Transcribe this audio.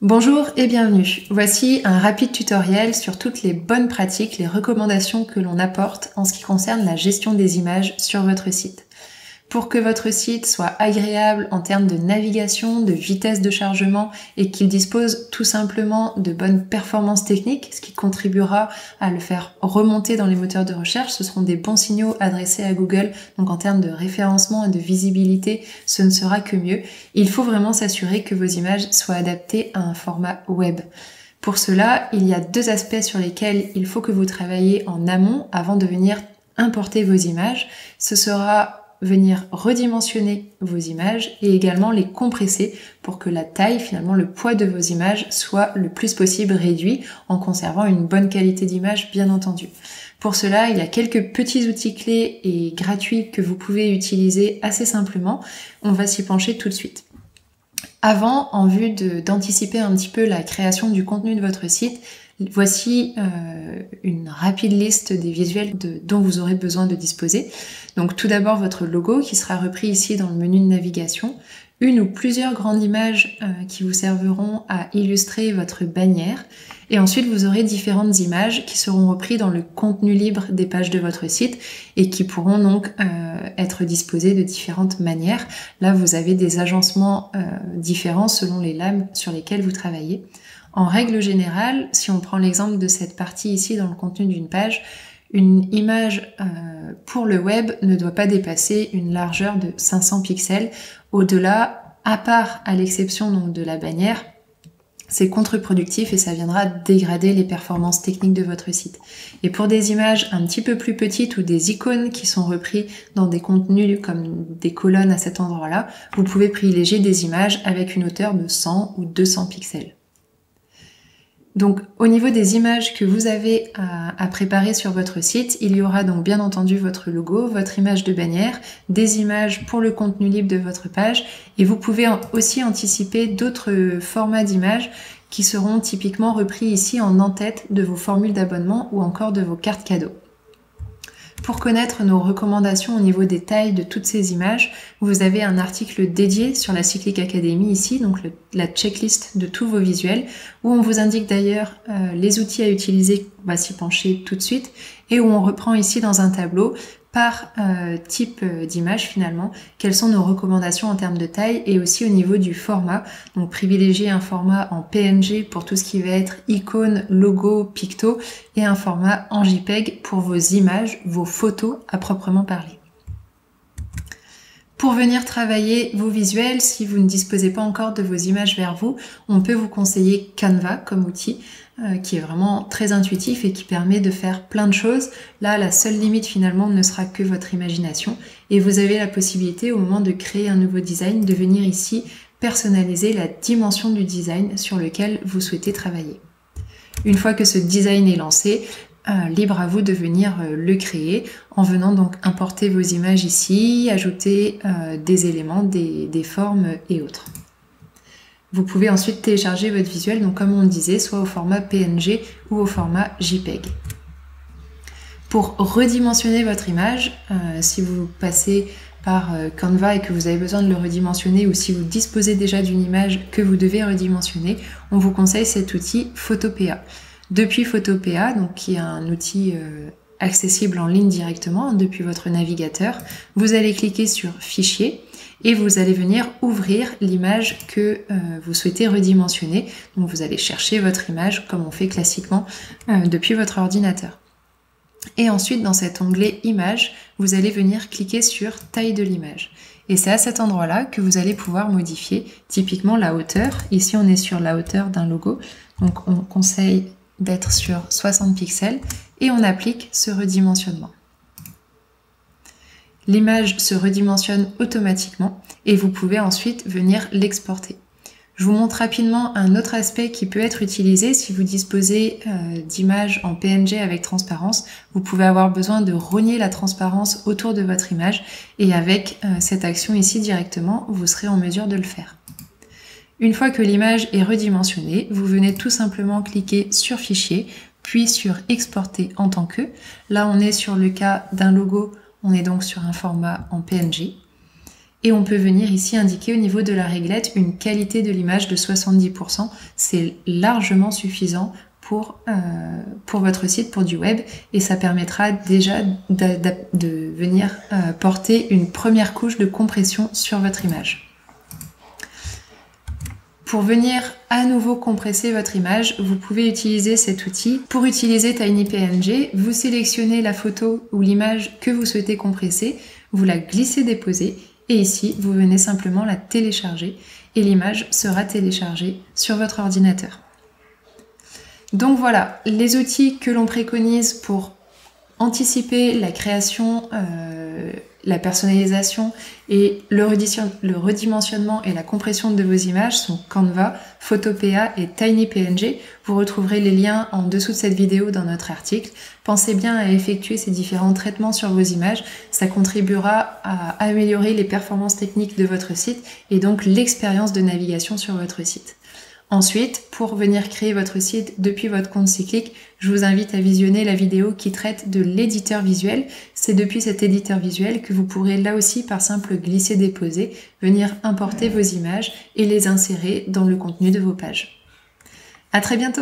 Bonjour et bienvenue. Voici un rapide tutoriel sur toutes les bonnes pratiques, les recommandations que l'on apporte en ce qui concerne la gestion des images sur votre site. Pour que votre site soit agréable en termes de navigation, de vitesse de chargement et qu'il dispose tout simplement de bonnes performances techniques, ce qui contribuera à le faire remonter dans les moteurs de recherche, ce seront des bons signaux adressés à Google. Donc en termes de référencement et de visibilité, ce ne sera que mieux. Il faut vraiment s'assurer que vos images soient adaptées à un format web. Pour cela, il y a deux aspects sur lesquels il faut que vous travailliez en amont avant de venir importer vos images. Ce sera venir redimensionner vos images et également les compresser pour que la taille, finalement le poids de vos images soit le plus possible réduit en conservant une bonne qualité d'image bien entendu. Pour cela, il y a quelques petits outils clés et gratuits que vous pouvez utiliser assez simplement. On va s'y pencher tout de suite. Avant, en vue d'anticiper un petit peu la création du contenu de votre site, voici une rapide liste des visuels dont vous aurez besoin de disposer. Donc tout d'abord votre logo qui sera repris ici dans le menu de navigation, une ou plusieurs grandes images qui vous serviront à illustrer votre bannière, et ensuite vous aurez différentes images qui seront reprises dans le contenu libre des pages de votre site et qui pourront donc être disposées de différentes manières. Là vous avez des agencements différents selon les lames sur lesquelles vous travaillez. En règle générale, si on prend l'exemple de cette partie ici dans le contenu d'une page, une image pour le web ne doit pas dépasser une largeur de 500 pixels. Au-delà, à part à l'exception donc de la bannière, c'est contre-productif et ça viendra dégrader les performances techniques de votre site. Et pour des images un petit peu plus petites ou des icônes qui sont repris dans des contenus comme des colonnes à cet endroit-là, vous pouvez privilégier des images avec une hauteur de 100 ou 200 pixels. Donc au niveau des images que vous avez à préparer sur votre site, il y aura donc bien entendu votre logo, votre image de bannière, des images pour le contenu libre de votre page et vous pouvez aussi anticiper d'autres formats d'images qui seront typiquement repris ici en en-tête de vos formules d'abonnement ou encore de vos cartes cadeaux. Pour connaître nos recommandations au niveau des tailles de toutes ces images, vous avez un article dédié sur la Cyclic Academy ici, donc la checklist de tous vos visuels, où on vous indique d'ailleurs les outils à utiliser, on va s'y pencher tout de suite, et où on reprend ici dans un tableau par type d'image finalement, quelles sont nos recommandations en termes de taille et aussi au niveau du format. Donc privilégier un format en PNG pour tout ce qui va être icône, logo, picto et un format en JPEG pour vos images, vos photos à proprement parler. Pour venir travailler vos visuels, si vous ne disposez pas encore de vos images vers vous, on peut vous conseiller Canva comme outil qui est vraiment très intuitif et qui permet de faire plein de choses. Là, la seule limite finalement ne sera que votre imagination et vous avez la possibilité au moment de créer un nouveau design de venir ici personnaliser la dimension du design sur lequel vous souhaitez travailler. Une fois que ce design est lancé, libre à vous de venir le créer en venant donc importer vos images ici, ajouter des éléments, des formes et autres. Vous pouvez ensuite télécharger votre visuel, donc comme on le disait, soit au format PNG ou au format JPEG. Pour redimensionner votre image, si vous passez par Canva et que vous avez besoin de le redimensionner ou si vous disposez déjà d'une image que vous devez redimensionner, on vous conseille cet outil Photopea. Depuis Photopea, donc qui est un outil accessible en ligne directement depuis votre navigateur, vous allez cliquer sur Fichier et vous allez venir ouvrir l'image que vous souhaitez redimensionner. Donc vous allez chercher votre image comme on fait classiquement depuis votre ordinateur. Et ensuite dans cet onglet Images, vous allez venir cliquer sur Taille de l'image. Et c'est à cet endroit-là que vous allez pouvoir modifier typiquement la hauteur. Ici on est sur la hauteur d'un logo, donc on conseille d'être sur 60 pixels et on applique ce redimensionnement. L'image se redimensionne automatiquement et vous pouvez ensuite venir l'exporter. Je vous montre rapidement un autre aspect qui peut être utilisé si vous disposez d'images en PNG avec transparence. Vous pouvez avoir besoin de rogner la transparence autour de votre image et avec cette action ici directement, vous serez en mesure de le faire. Une fois que l'image est redimensionnée, vous venez tout simplement cliquer sur Fichier, puis sur Exporter en tant que. Là, on est sur le cas d'un logo, on est donc sur un format en PNG. Et on peut venir ici indiquer au niveau de la réglette une qualité de l'image de 70%. C'est largement suffisant pour votre site, pour du web, et ça permettra déjà de venir porter une première couche de compression sur votre image. Pour venir à nouveau compresser votre image, vous pouvez utiliser cet outil. Pour utiliser TinyPNG, vous sélectionnez la photo ou l'image que vous souhaitez compresser, vous la glissez-déposez, et ici, vous venez simplement la télécharger, et l'image sera téléchargée sur votre ordinateur. Donc voilà, les outils que l'on préconise pour anticiper la création, la personnalisation et le redimensionnement et la compression de vos images sont Canva, Photopea et TinyPNG. Vous retrouverez les liens en dessous de cette vidéo dans notre article. Pensez bien à effectuer ces différents traitements sur vos images. Ça contribuera à améliorer les performances techniques de votre site et donc l'expérience de navigation sur votre site. Ensuite, pour venir créer votre site depuis votre compte cyclique, je vous invite à visionner la vidéo qui traite de l'éditeur visuel. C'est depuis cet éditeur visuel que vous pourrez là aussi, par simple glisser-déposer, venir importer vos images et les insérer dans le contenu de vos pages. À très bientôt!